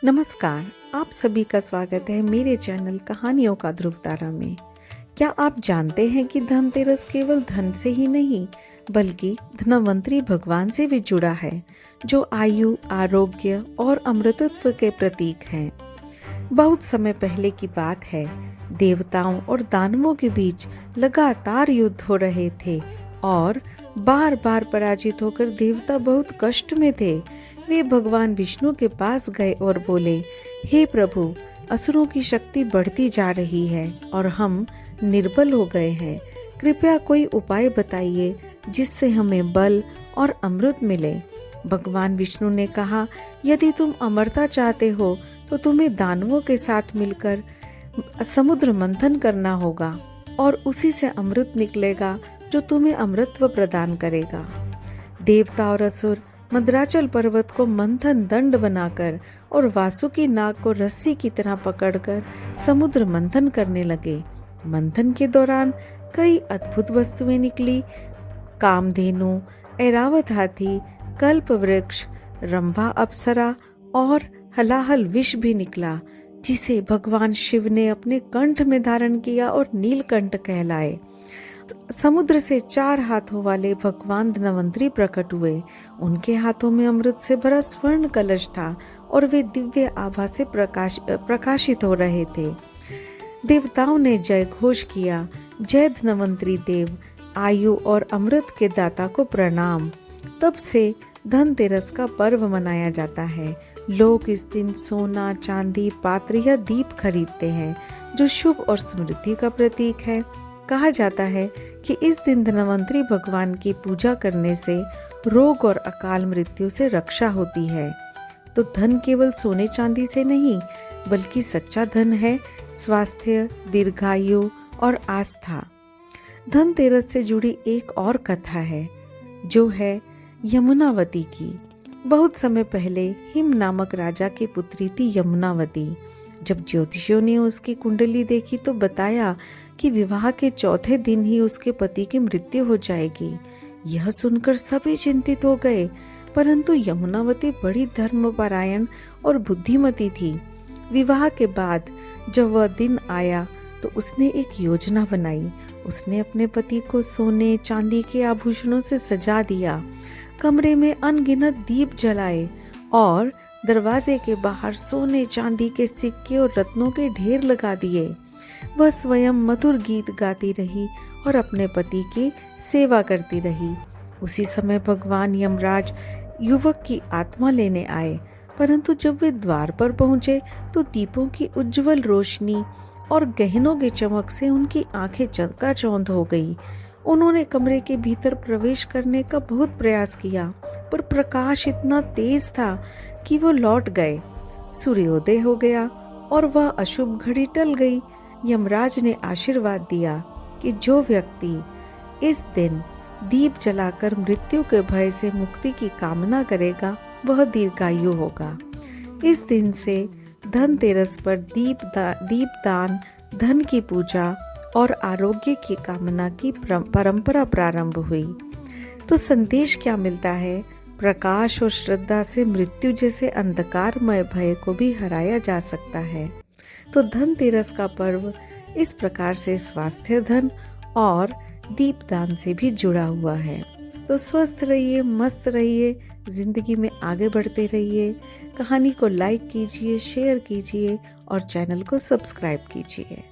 नमस्कार। आप सभी का स्वागत है मेरे चैनल कहानियों का ध्रुवतारा में। क्या आप जानते हैं कि धनतेरस केवल धन से ही नहीं बल्कि धनवंतरी भगवान से भी जुड़ा है, जो आयु, आरोग्य और अमृतत्व के प्रतीक हैं। बहुत समय पहले की बात है, देवताओं और दानवों के बीच लगातार युद्ध हो रहे थे और बार बार पराजित होकर देवता बहुत कष्ट में थे। वे भगवान विष्णु के पास गए और बोले, हे प्रभु, असुरों की शक्ति बढ़ती जा रही है और हम निर्बल हो गए हैं। कृपया कोई उपाय बताइए जिससे हमें बल और अमृत मिले। भगवान विष्णु ने कहा, यदि तुम अमरता चाहते हो तो तुम्हें दानवों के साथ मिलकर समुद्र मंथन करना होगा और उसी से अमृत निकलेगा जो तुम्हें अमृतत्व प्रदान करेगा। देवता और असुर मद्राचल पर्वत को मंथन दंड बनाकर और वासुकी नाग को रस्सी की तरह पकड़कर समुद्र मंथन करने लगे। मंथन के दौरान कई अद्भुत वस्तुएं निकली। कामधेनु, ऐरावत हाथी, कल्प वृक्ष, रंभा अप्सरा और हलाहल विष भी निकला, जिसे भगवान शिव ने अपने कंठ में धारण किया और नीलकंठ कहलाए। समुद्र से 4 हाथों वाले भगवान धनवंतरी प्रकट हुए। उनके हाथों में अमृत से भरा स्वर्ण कलश था और वे दिव्य आभा से प्रकाशित हो रहे थे। देवताओं ने जय घोष किया, जय धनवंतरी देव, आयु और अमृत के दाता को प्रणाम। तब से धनतेरस का पर्व मनाया जाता है। लोग इस दिन सोना, चांदी, पात्र या दीप खरीदते हैं, जो शुभ और समृद्धि का प्रतीक है। कहा जाता है कि इस दिन धनवंतरी भगवान की पूजा करने से रोग और अकाल मृत्यु से रक्षा होती है। तो धन केवल सोने चांदी से नहीं, बल्कि सच्चा धन है स्वास्थ्य, दीर्घायु और आस्था। धनतेरस से जुड़ी एक और कथा है, जो है यमुनावती की। बहुत समय पहले हिम नामक राजा की पुत्री थी यमुनावती। जब ज्योतिषियों ने उसकी कुंडली देखी तो बताया कि विवाह के चौथे दिन ही उसके पति की मृत्यु हो जाएगी। यह सुनकर सभी चिंतित हो गए, परंतु यमुनावती बड़ी धर्मपरायण और बुद्धिमती थी। विवाह के बाद जब वह दिन आया तो उसने एक योजना बनाई। उसने अपने पति को सोने चांदी के आभूषणों से सजा दिया, कमरे में अनगिनत दीप जलाए और दरवाजे के बाहर सोने चांदी के सिक्के और रत्नों के ढेर लगा दिए। वह स्वयं मधुर गीत गाती रही और अपने पति की सेवा करती रही। उसी समय भगवान यमराज युवक की आत्मा लेने आए, परंतु जब वे द्वार पर पहुंचे तो दीपों की उज्जवल रोशनी और गहनों की चमक से उनकी आंखें चकाचौंध हो गई। उन्होंने कमरे के भीतर प्रवेश करने का बहुत प्रयास किया, पर प्रकाश इतना तेज था कि वो लौट गए। सूर्योदय हो गया और वह अशुभ घड़ी टल गई। यमराज ने आशीर्वाद दिया कि जो व्यक्ति इस दिन दीप जलाकर मृत्यु के भय से मुक्ति की कामना करेगा, वह दीर्घायु होगा। इस दिन से धनतेरस पर दीपदान, धन की पूजा और आरोग्य की कामना की परंपरा प्रारंभ हुई। तो संदेश क्या मिलता है? प्रकाश और श्रद्धा से मृत्यु जैसे अंधकारमय भय को भी हराया जा सकता है। तो धनतेरस का पर्व इस प्रकार से स्वास्थ्य, धन और दीपदान से भी जुड़ा हुआ है। तो स्वस्थ रहिए, मस्त रहिए, जिंदगी में आगे बढ़ते रहिए। कहानी को लाइक कीजिए, शेयर कीजिए और चैनल को सब्सक्राइब कीजिए।